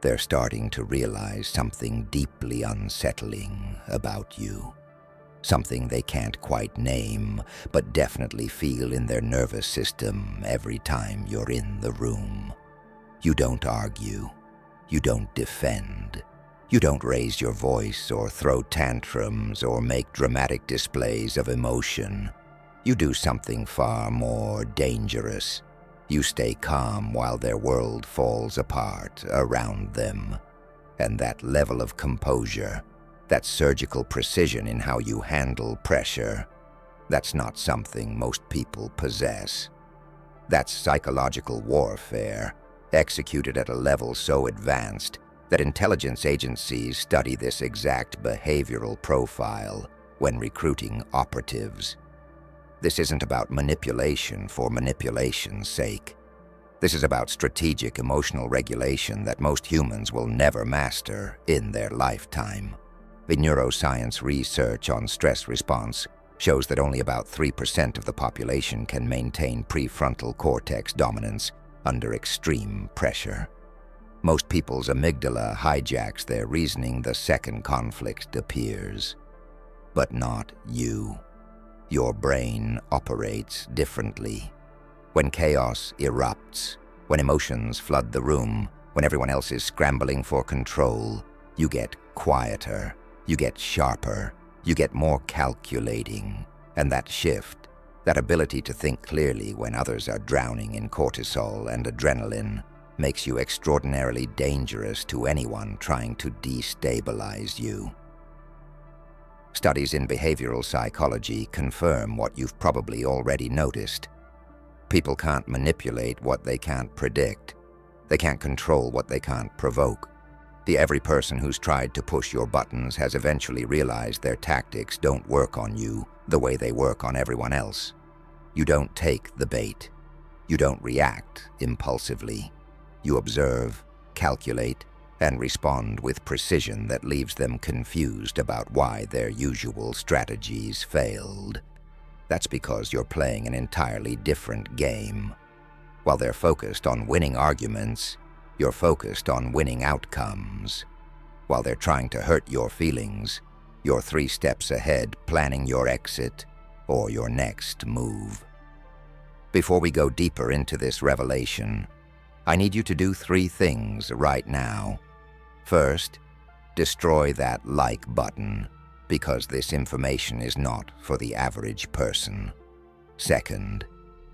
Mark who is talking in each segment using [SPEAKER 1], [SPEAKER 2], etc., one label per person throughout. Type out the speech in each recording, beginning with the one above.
[SPEAKER 1] They're starting to realize something deeply unsettling about you. Something they can't quite name, but definitely feel in their nervous system every time you're in the room. You don't argue. You don't defend. You don't raise your voice or throw tantrums or make dramatic displays of emotion. You do something far more dangerous. You stay calm while their world falls apart around them. And that level of composure, that surgical precision in how you handle pressure, that's not something most people possess. That's psychological warfare, executed at a level so advanced that intelligence agencies study this exact behavioral profile when recruiting operatives. This isn't about manipulation for manipulation's sake. This is about strategic emotional regulation that most humans will never master in their lifetime. The neuroscience research on stress response shows that only about 3% of the population can maintain prefrontal cortex dominance under extreme pressure. Most people's amygdala hijacks their reasoning the second conflict appears. But not you. Your brain operates differently. When chaos erupts, when emotions flood the room, when everyone else is scrambling for control, you get quieter. You get sharper, you get more calculating, and that shift, that ability to think clearly when others are drowning in cortisol and adrenaline, makes you extraordinarily dangerous to anyone trying to destabilize you. Studies in behavioral psychology confirm what you've probably already noticed. People can't manipulate what they can't predict. They can't control what they can't provoke. Every person who's tried to push your buttons has eventually realized their tactics don't work on you the way they work on everyone else. You don't take the bait. You don't react impulsively. You observe, calculate, and respond with precision that leaves them confused about why their usual strategies failed. That's because you're playing an entirely different game. While they're focused on winning arguments, you're focused on winning outcomes. While they're trying to hurt your feelings, you're 3 steps ahead, planning your exit or your next move. Before we go deeper into this revelation, I need you to do 3 things right now. First, destroy that like button, because this information is not for the average person. Second,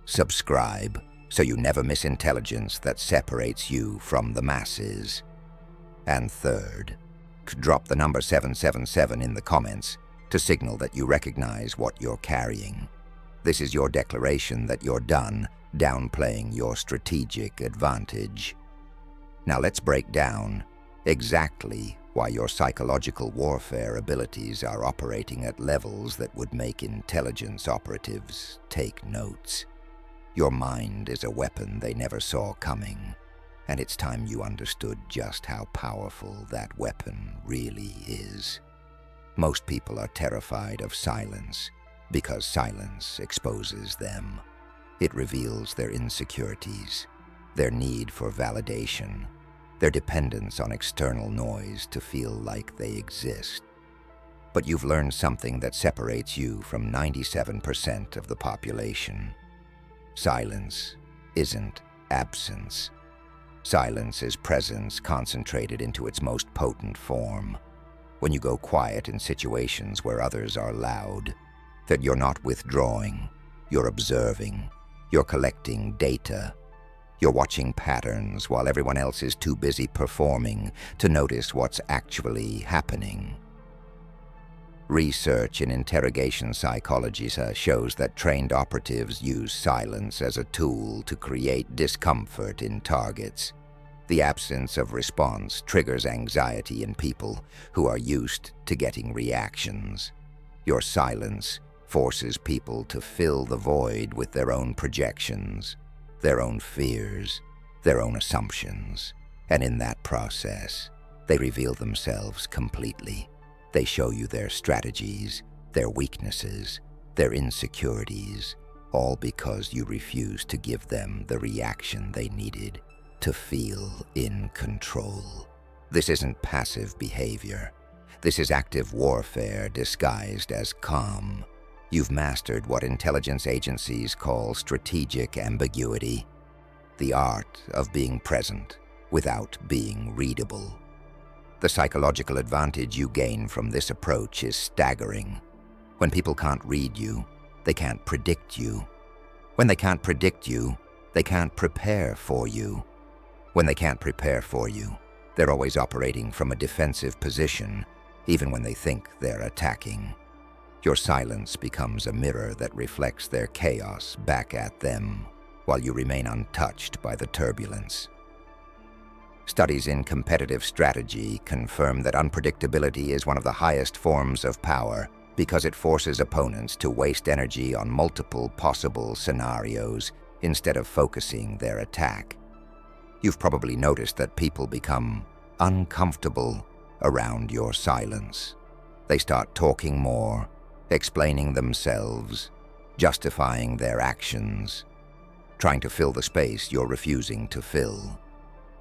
[SPEAKER 1] subscribe, so you never miss intelligence that separates you from the masses. And third, drop the number 777 in the comments to signal that you recognize what you're carrying. This is your declaration that you're done downplaying your strategic advantage. Now let's break down exactly why your psychological warfare abilities are operating at levels that would make intelligence operatives take notes. Your mind is a weapon they never saw coming, and it's time you understood just how powerful that weapon really is. Most people are terrified of silence because silence exposes them. It reveals their insecurities, their need for validation, their dependence on external noise to feel like they exist. But you've learned something that separates you from 97% of the population. Silence isn't absence. Silence is presence concentrated into its most potent form. When you go quiet in situations where others are loud, that you're not withdrawing, you're observing, you're collecting data, you're watching patterns while everyone else is too busy performing to notice what's actually happening. Research in interrogation psychology shows that trained operatives use silence as a tool to create discomfort in targets. The absence of response triggers anxiety in people who are used to getting reactions. Your silence forces people to fill the void with their own projections, their own fears, their own assumptions, and in that process, they reveal themselves completely. They show you their strategies, their weaknesses, their insecurities, all because you refuse to give them the reaction they needed to feel in control. This isn't passive behavior. This is active warfare disguised as calm. You've mastered what intelligence agencies call strategic ambiguity, the art of being present without being readable. The psychological advantage you gain from this approach is staggering. When people can't read you, they can't predict you. When they can't predict you, they can't prepare for you. When they can't prepare for you, they're always operating from a defensive position, even when they think they're attacking. Your silence becomes a mirror that reflects their chaos back at them, while you remain untouched by the turbulence. Studies in competitive strategy confirm that unpredictability is one of the highest forms of power because it forces opponents to waste energy on multiple possible scenarios instead of focusing their attack. You've probably noticed that people become uncomfortable around your silence. They start talking more, explaining themselves, justifying their actions, trying to fill the space you're refusing to fill.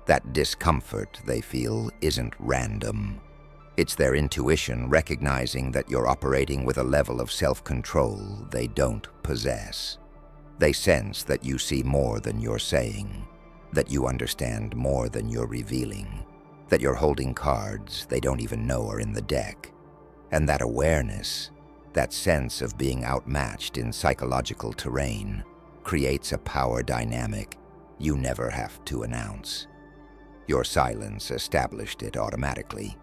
[SPEAKER 1] That discomfort they feel isn't random. It's their intuition recognizing that you're operating with a level of self-control they don't possess. They sense that you see more than you're saying, that you understand more than you're revealing, that you're holding cards they don't even know are in the deck. And that awareness, that sense of being outmatched in psychological terrain, creates a power dynamic you never have to announce. Your silence established it automatically.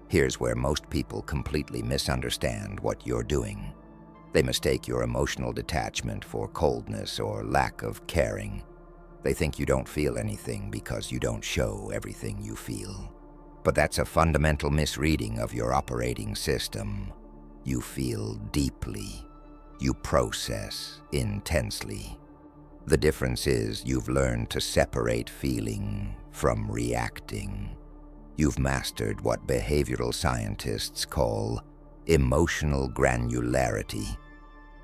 [SPEAKER 1] Here's where most people completely misunderstand what you're doing. They mistake your emotional detachment for coldness or lack of caring. They think you don't feel anything because you don't show everything you feel. But that's a fundamental misreading of your operating system. You feel deeply. You process intensely. The difference is you've learned to separate feeling from reacting. You've mastered what behavioral scientists call emotional granularity,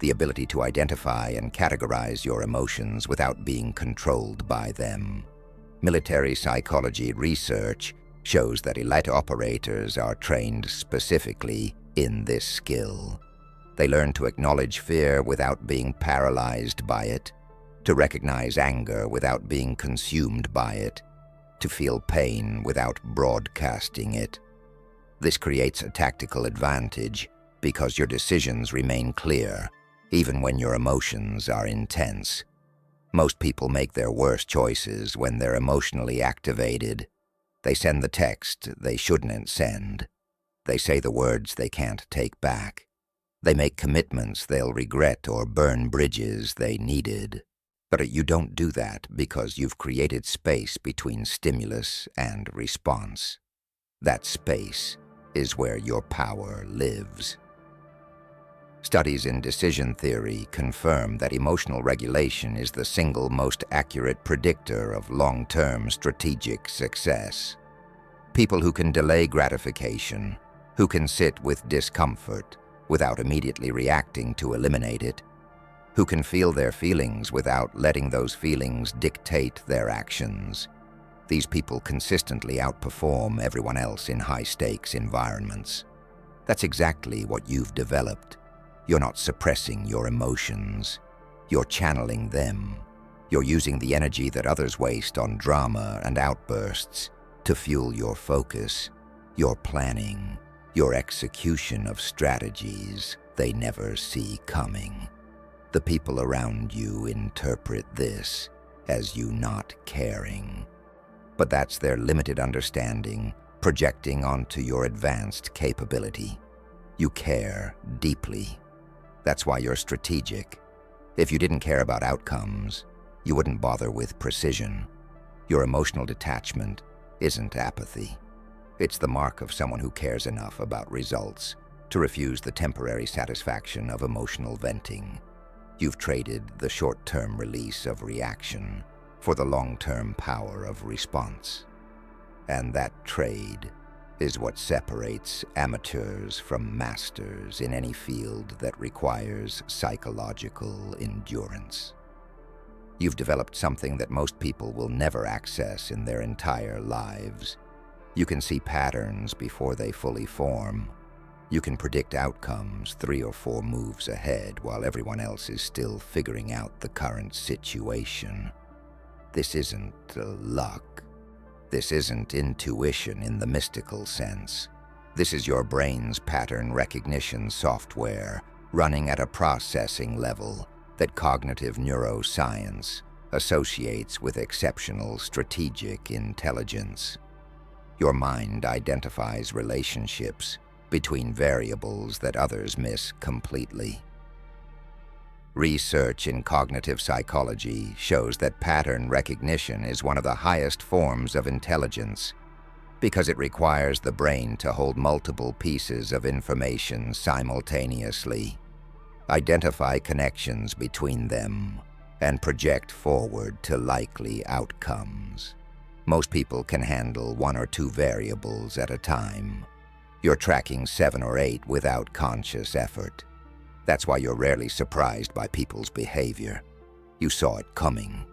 [SPEAKER 1] the ability to identify and categorize your emotions without being controlled by them. Military psychology research shows that elite operators are trained specifically in this skill. They learn to acknowledge fear without being paralyzed by it, to recognize anger without being consumed by it, to feel pain without broadcasting it. This creates a tactical advantage because your decisions remain clear, even when your emotions are intense. Most people make their worst choices when they're emotionally activated. They send the text they shouldn't send. They say the words they can't take back. They make commitments they'll regret or burn bridges they needed. But you don't do that because you've created space between stimulus and response. That space is where your power lives. Studies in decision theory confirm that emotional regulation is the single most accurate predictor of long-term strategic success. People who can delay gratification, who can sit with discomfort without immediately reacting to eliminate it, who can feel their feelings without letting those feelings dictate their actions. These people consistently outperform everyone else in high-stakes environments. That's exactly what you've developed. You're not suppressing your emotions. You're channeling them. You're using the energy that others waste on drama and outbursts to fuel your focus, your planning, your execution of strategies they never see coming. The people around you interpret this as you not caring. But that's their limited understanding projecting onto your advanced capability. You care deeply. That's why you're strategic. If you didn't care about outcomes, you wouldn't bother with precision. Your emotional detachment isn't apathy. It's the mark of someone who cares enough about results to refuse the temporary satisfaction of emotional venting. You've traded the short-term release of reaction for the long-term power of response. And that trade is what separates amateurs from masters in any field that requires psychological endurance. You've developed something that most people will never access in their entire lives: You can see patterns before they fully form. You can predict outcomes 3 or 4 moves ahead while everyone else is still figuring out the current situation. This isn't luck. This isn't intuition in the mystical sense. This is your brain's pattern recognition software running at a processing level that cognitive neuroscience associates with exceptional strategic intelligence. Your mind identifies relationships between variables that others miss completely. Research in cognitive psychology shows that pattern recognition is one of the highest forms of intelligence because it requires the brain to hold multiple pieces of information simultaneously, identify connections between them, and project forward to likely outcomes. Most people can handle 1 or 2 variables at a time. You're tracking 7 or 8 without conscious effort. That's why you're rarely surprised by people's behavior. You saw it coming.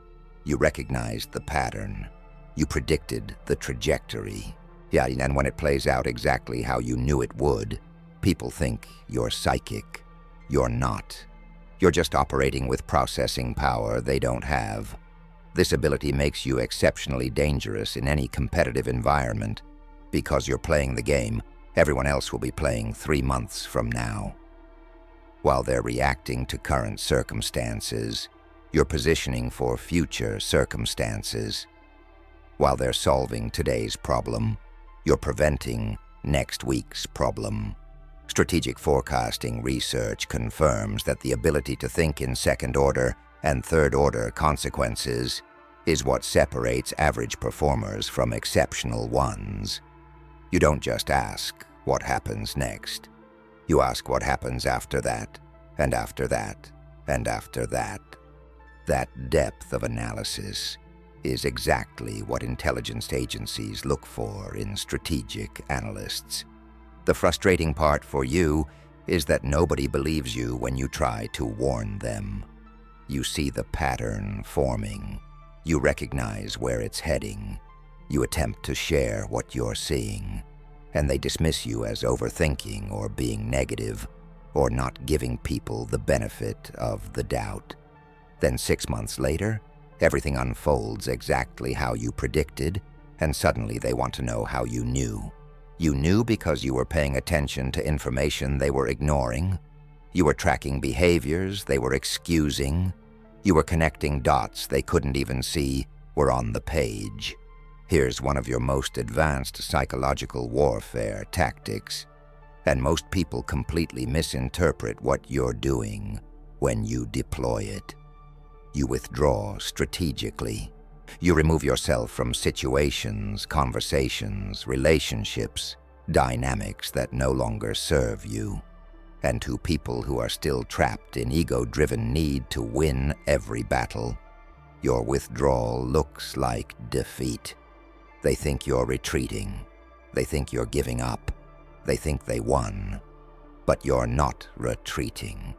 [SPEAKER 1] You recognized the pattern. You predicted the trajectory. Yeah, and when it plays out exactly how you knew it would, people think you're psychic. You're not. You're just operating with processing power they don't have. This ability makes you exceptionally dangerous in any competitive environment. Because you're playing the game, everyone else will be playing 3 months from now. While they're reacting to current circumstances, you're positioning for future circumstances. While they're solving today's problem, you're preventing next week's problem. Strategic forecasting research confirms that the ability to think in second-order and third-order consequences is what separates average performers from exceptional ones. You don't just ask what happens next. You ask what happens after that, and after that, and after that. That depth of analysis is exactly what intelligence agencies look for in strategic analysts. The frustrating part for you is that nobody believes you when you try to warn them. You see the pattern forming. You recognize where it's heading. You attempt to share what you're seeing, and they dismiss you as overthinking or being negative or not giving people the benefit of the doubt. Then 6 months later, everything unfolds exactly how you predicted, and suddenly they want to know how you knew. You knew because you were paying attention to information they were ignoring. You were tracking behaviors they were excusing. You were connecting dots they couldn't even see were on the page. Here's one of your most advanced psychological warfare tactics, and most people completely misinterpret what you're doing when you deploy it. You withdraw strategically. You remove yourself from situations, conversations, relationships, dynamics that no longer serve you. And to people who are still trapped in ego-driven need to win every battle, your withdrawal looks like defeat. They think you're retreating. They think you're giving up. They think they won. But you're not retreating.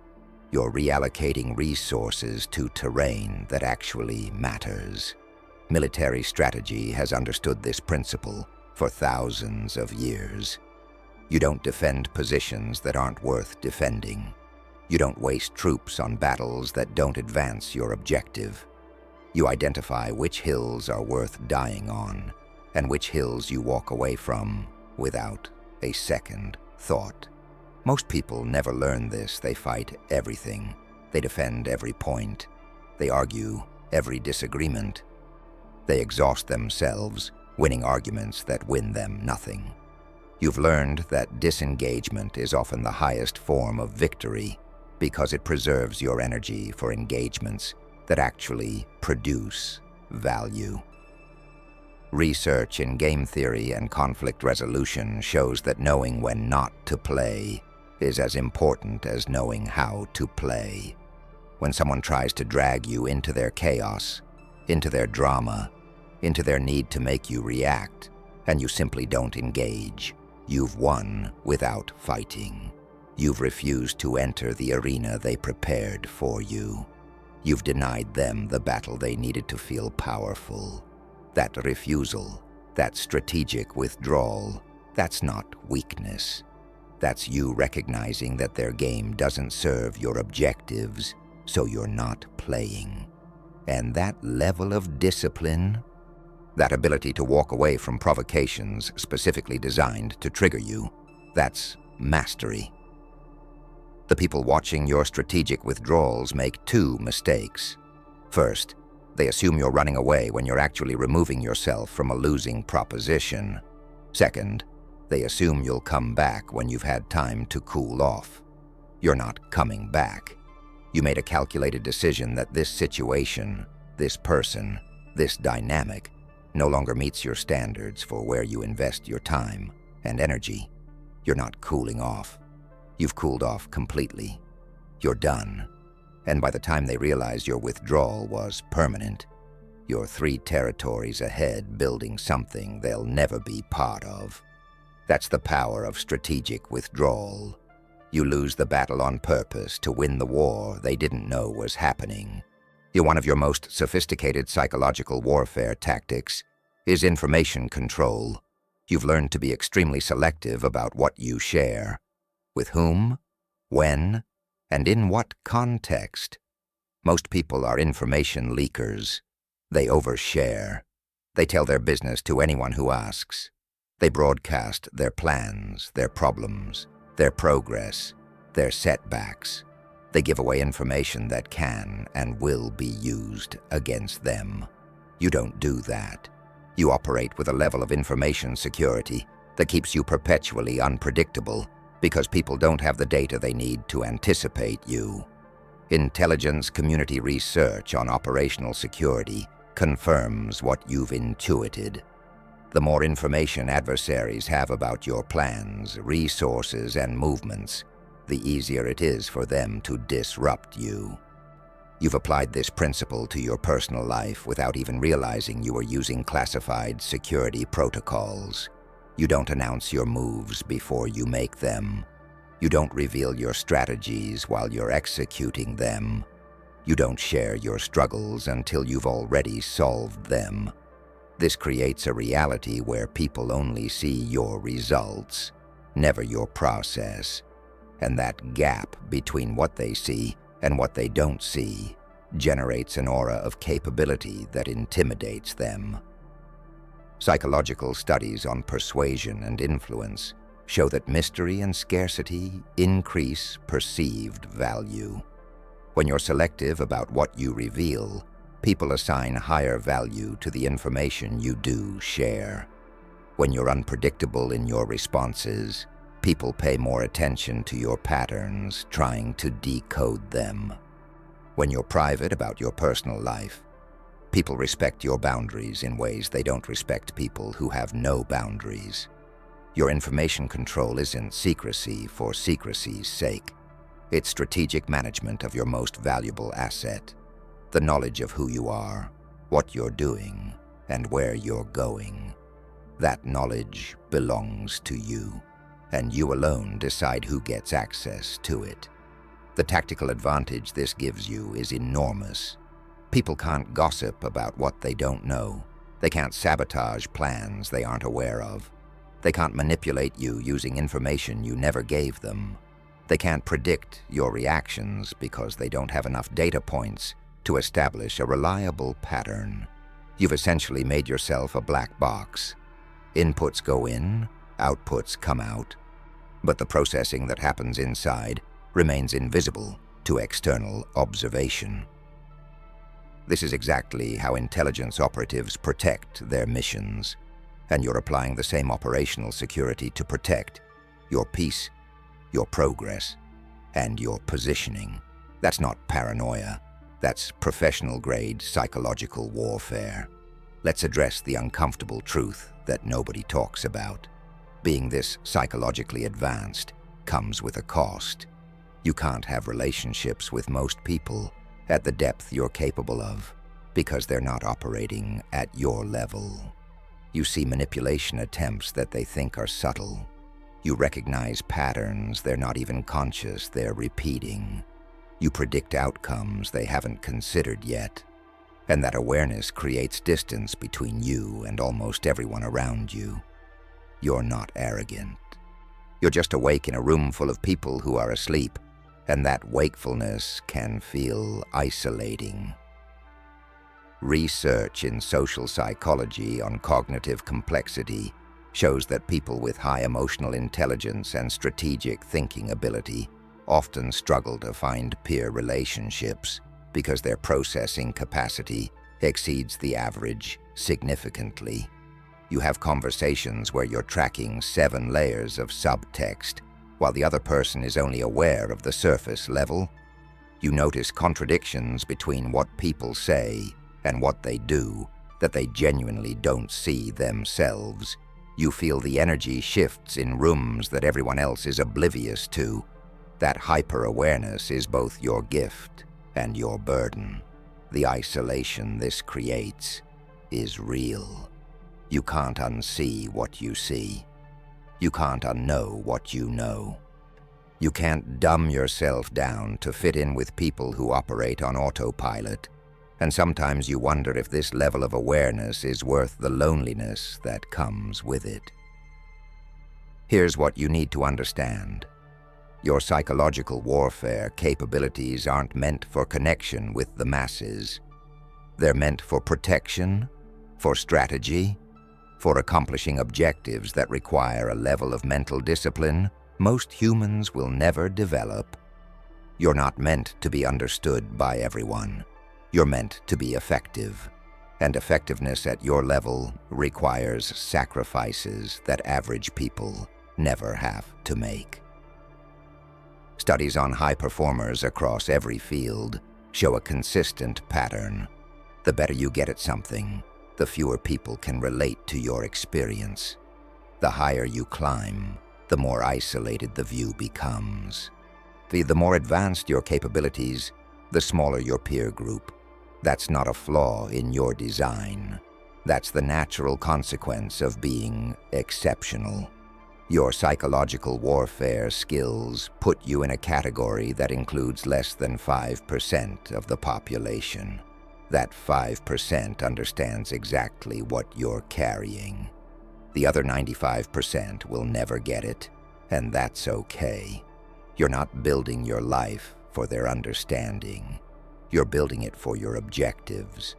[SPEAKER 1] You're reallocating resources to terrain that actually matters. Military strategy has understood this principle for thousands of years. You don't defend positions that aren't worth defending. You don't waste troops on battles that don't advance your objective. You identify which hills are worth dying on, and which hills you walk away from without a second thought. Most people never learn this. They fight everything. They defend every point. They argue every disagreement. They exhaust themselves, winning arguments that win them nothing. You've learned that disengagement is often the highest form of victory because it preserves your energy for engagements that actually produce value. Research in game theory and conflict resolution shows that knowing when not to play is as important as knowing how to play. When someone tries to drag you into their chaos, into their drama, into their need to make you react, and you simply don't engage, you've won without fighting. You've refused to enter the arena they prepared for you. You've denied them the battle they needed to feel powerful. That refusal That's strategic withdrawal. That's not weakness. That's you recognizing that their game doesn't serve your objectives, so you're not playing. And that level of discipline, that ability to walk away from provocations specifically designed to trigger you, that's mastery. The people watching your strategic withdrawals make two mistakes. First, they assume you're running away when you're actually removing yourself from a losing proposition. Second, they assume you'll come back when you've had time to cool off. You're not coming back. You made a calculated decision that this situation, this person, this dynamic no longer meets your standards for where you invest your time and energy. You're not cooling off. You've cooled off completely. You're done. And by the time they realize your withdrawal was permanent, you're 3 territories ahead building something they'll never be part of. That's the power of strategic withdrawal. You lose the battle on purpose to win the war they didn't know was happening. One of your most sophisticated psychological warfare tactics is information control. You've learned to be extremely selective about what you share. With whom, when, and in what context. Most people are information leakers. They overshare. They tell their business to anyone who asks. They broadcast their plans, their problems, their progress, their setbacks. They give away information that can and will be used against them. You don't do that. You operate with a level of information security that keeps you perpetually unpredictable because people don't have the data they need to anticipate you. Intelligence community research on operational security confirms what you've intuited. The more information adversaries have about your plans, resources, and movements, the easier it is for them to disrupt you. You've applied this principle to your personal life without even realizing you are using classified security protocols. You don't announce your moves before you make them. You don't reveal your strategies while you're executing them. You don't share your struggles until you've already solved them. This creates a reality where people only see your results, never your process. And that gap between what they see and what they don't see generates an aura of capability that intimidates them. Psychological studies on persuasion and influence show that mystery and scarcity increase perceived value. When you're selective about what you reveal, people assign higher value to the information you do share. When you're unpredictable in your responses, people pay more attention to your patterns, trying to decode them. When you're private about your personal life, people respect your boundaries in ways they don't respect people who have no boundaries. Your information control isn't secrecy for secrecy's sake. It's strategic management of your most valuable asset, the knowledge of who you are, what you're doing, and where you're going. That knowledge belongs to you, and you alone decide who gets access to it. The tactical advantage this gives you is enormous. People can't gossip about what they don't know. They can't sabotage plans they aren't aware of. They can't manipulate you using information you never gave them. They can't predict your reactions because they don't have enough data points to establish a reliable pattern. You've essentially made yourself a black box. Inputs go in, outputs come out, but the processing that happens inside remains invisible to external observation. This is exactly how intelligence operatives protect their missions, and you're applying the same operational security to protect your peace, your progress, and your positioning. That's not paranoia. That's professional-grade psychological warfare. Let's address the uncomfortable truth that nobody talks about. Being this psychologically advanced comes with a cost. You can't have relationships with most people at the depth you're capable of because they're not operating at your level. You see manipulation attempts that they think are subtle. You recognize patterns they're not even conscious they're repeating. You predict outcomes they haven't considered yet. and that awareness creates distance between you and almost everyone around you. You're not arrogant. You're just awake in a room full of people who are asleep, and that wakefulness can feel isolating. Research in social psychology on cognitive complexity shows that people with high emotional intelligence and strategic thinking ability often struggle to find peer relationships because their processing capacity exceeds the average significantly. You have conversations where you're tracking 7 layers of subtext, while the other person is only aware of the surface level. You notice contradictions between what people say and what they do that they genuinely don't see themselves. You feel the energy shifts in rooms that everyone else is oblivious to. That hyper-awareness is both your gift and your burden. The isolation this creates is real. You can't unsee what you see. You can't unknow what you know. You can't dumb yourself down to fit in with people who operate on autopilot, and sometimes you wonder if this level of awareness is worth the loneliness that comes with it. Here's what you need to understand. Your psychological warfare capabilities aren't meant for connection with the masses. They're meant for protection, for strategy, for accomplishing objectives that require a level of mental discipline most humans will never develop. You're not meant to be understood by everyone. You're meant to be effective, and effectiveness at your level requires sacrifices that average people never have to make. Studies on high performers across every field show a consistent pattern. The better you get at something, the fewer people can relate to your experience. The higher you climb, the more isolated the view becomes. The more advanced your capabilities, the smaller your peer group. That's not a flaw in your design. That's the natural consequence of being exceptional. Your psychological warfare skills put you in a category that includes less than 5% of the population. That 5% understands exactly what you're carrying. The other 95% will never get it, and that's okay. You're not building your life for their understanding. You're building it for your objectives,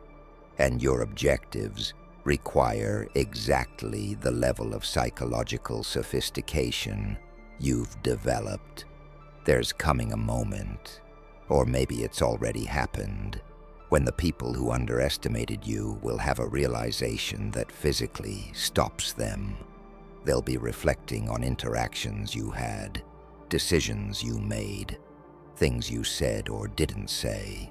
[SPEAKER 1] and your objectives require exactly the level of psychological sophistication you've developed. There's coming a moment, or maybe it's already happened, when the people who underestimated you will have a realization that physically stops them. They'll be reflecting on interactions you had, decisions you made, things you said or didn't say.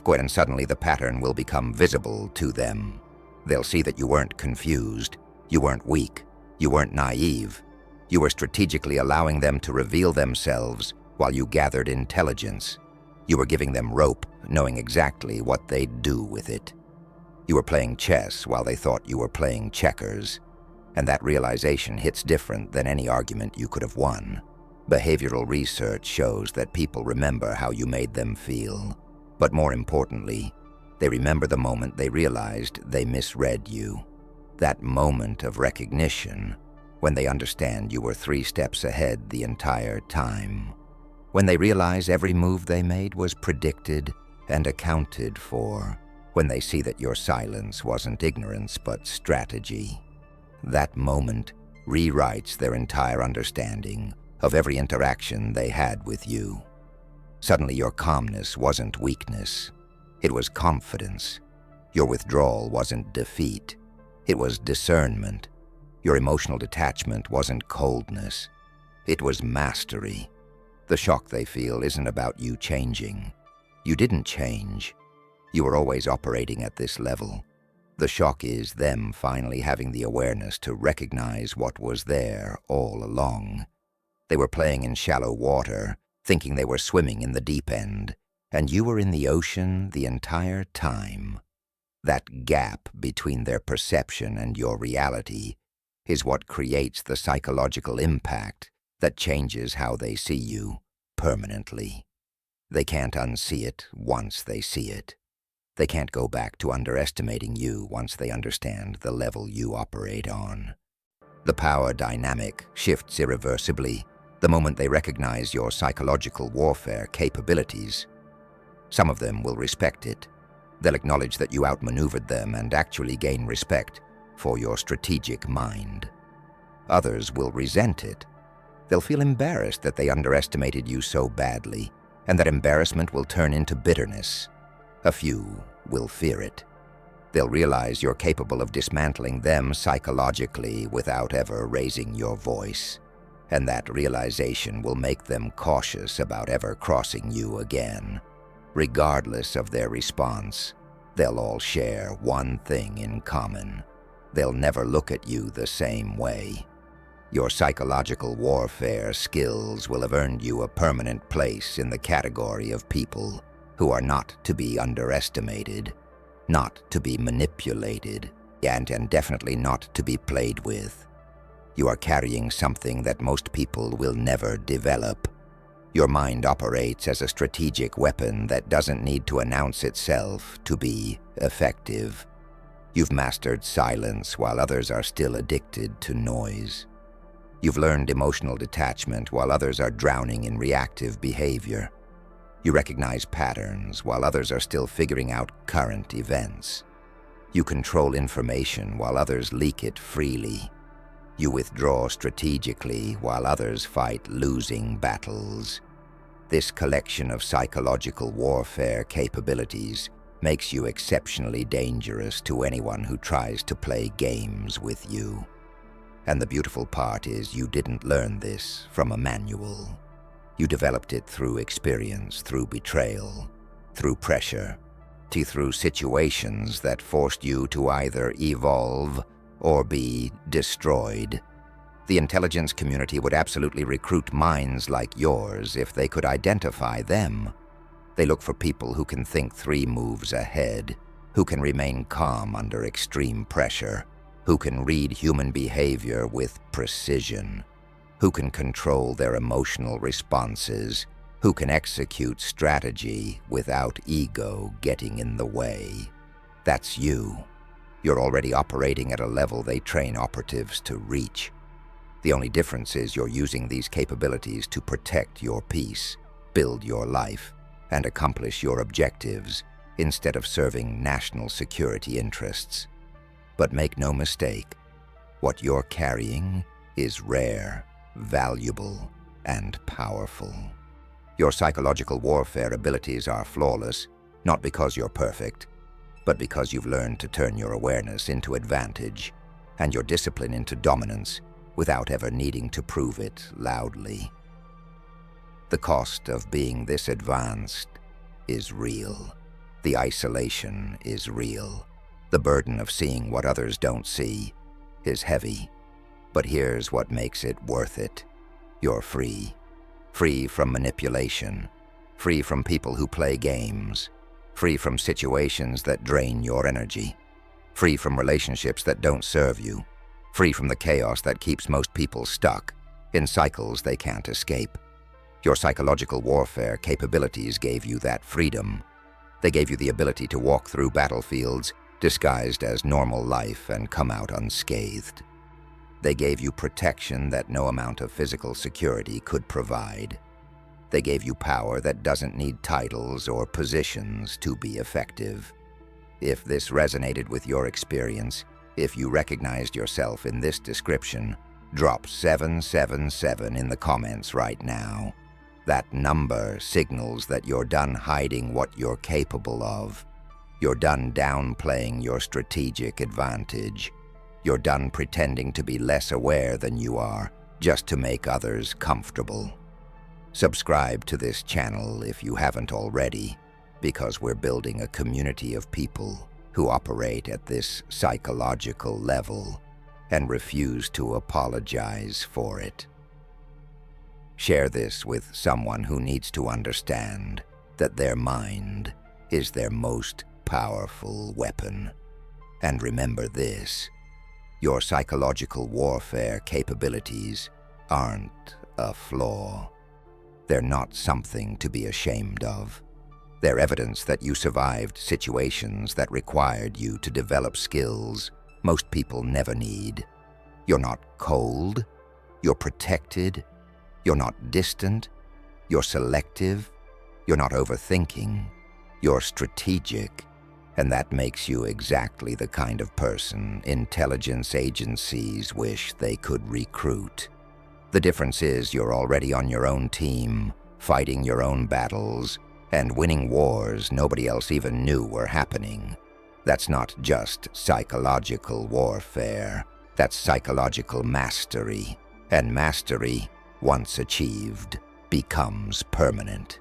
[SPEAKER 1] And suddenly the pattern will become visible to them. They'll see that you weren't confused, you weren't weak, you weren't naive. You were strategically allowing them to reveal themselves while you gathered intelligence. You were giving them rope, knowing exactly what they'd do with it. You were playing chess while they thought you were playing checkers, and that realization hits different than any argument you could have won. Behavioral research shows that people remember how you made them feel, but more importantly, they remember the moment they realized they misread you. That moment of recognition, when they understand you were 3 steps ahead the entire time. When they realize every move they made was predicted and accounted for. When they see that your silence wasn't ignorance but strategy. That moment rewrites their entire understanding of every interaction they had with you. Suddenly your calmness wasn't weakness. It was confidence. Your withdrawal wasn't defeat. It was discernment. Your emotional detachment wasn't coldness. It was mastery. The shock they feel isn't about you changing. You didn't change. You were always operating at this level. The shock is them finally having the awareness to recognize what was there all along. They were playing in shallow water, thinking they were swimming in the deep end, and you were in the ocean the entire time. That gap between their perception and your reality is what creates the psychological impact that changes how they see you permanently. They can't unsee it once they see it. They can't go back to underestimating you once they understand the level you operate on. The power dynamic shifts irreversibly the moment they recognize your psychological warfare capabilities. Some of them will respect it. They'll acknowledge that you outmaneuvered them and actually gain respect for your strategic mind. Others will resent it. They'll feel embarrassed that they underestimated you so badly, and that embarrassment will turn into bitterness. A few will fear it. They'll realize you're capable of dismantling them psychologically without ever raising your voice, and that realization will make them cautious about ever crossing you again. Regardless of their response, they'll all share one thing in common. They'll never look at you the same way. Your psychological warfare skills will have earned you a permanent place in the category of people who are not to be underestimated, not to be manipulated, and definitely not to be played with. You are carrying something that most people will never develop. Your mind operates as a strategic weapon that doesn't need to announce itself to be effective. You've mastered silence while others are still addicted to noise. You've learned emotional detachment while others are drowning in reactive behavior. You recognize patterns while others are still figuring out current events. You control information while others leak it freely. You withdraw strategically while others fight losing battles. This collection of psychological warfare capabilities makes you exceptionally dangerous to anyone who tries to play games with you. And the beautiful part is you didn't learn this from a manual. You developed it through experience, through betrayal, through pressure, through situations that forced you to either evolve or be destroyed. The intelligence community would absolutely recruit minds like yours if they could identify them. They look for people who can think 3 moves ahead, who can remain calm under extreme pressure, who can read human behavior with precision, who can control their emotional responses, who can execute strategy without ego getting in the way. That's you. You're already operating at a level they train operatives to reach. The only difference is you're using these capabilities to protect your peace, build your life, and accomplish your objectives instead of serving national security interests. But make no mistake, what you're carrying is rare, valuable, and powerful. Your psychological warfare abilities are flawless, not because you're perfect, but because you've learned to turn your awareness into advantage and your discipline into dominance without ever needing to prove it loudly. The cost of being this advanced is real. The isolation is real. The burden of seeing what others don't see is heavy. But here's what makes it worth it. You're free. Free from manipulation. Free from people who play games. Free from situations that drain your energy. Free from relationships that don't serve you. Free from the chaos that keeps most people stuck in cycles they can't escape. Your psychological warfare capabilities gave you that freedom. They gave you the ability to walk through battlefields disguised as normal life and come out unscathed. They gave you protection that no amount of physical security could provide. They gave you power that doesn't need titles or positions to be effective. If this resonated with your experience, if you recognized yourself in this description, drop 777 in the comments right now. That number signals that you're done hiding what you're capable of. You're done downplaying your strategic advantage. You're done pretending to be less aware than you are, just to make others comfortable. Subscribe to this channel if you haven't already, because we're building a community of people who operate at this psychological level and refuse to apologize for it. Share this with someone who needs to understand that their mind is their most powerful weapon. And remember this, your psychological warfare capabilities aren't a flaw. They're not something to be ashamed of. They're evidence that you survived situations that required you to develop skills most people never need. You're not cold. You're protected. You're not distant. You're selective. You're not overthinking. You're strategic. And that makes you exactly the kind of person intelligence agencies wish they could recruit. The difference is you're already on your own team, fighting your own battles, and winning wars nobody else even knew were happening. That's not just psychological warfare. That's psychological mastery. And mastery, once achieved, becomes permanent.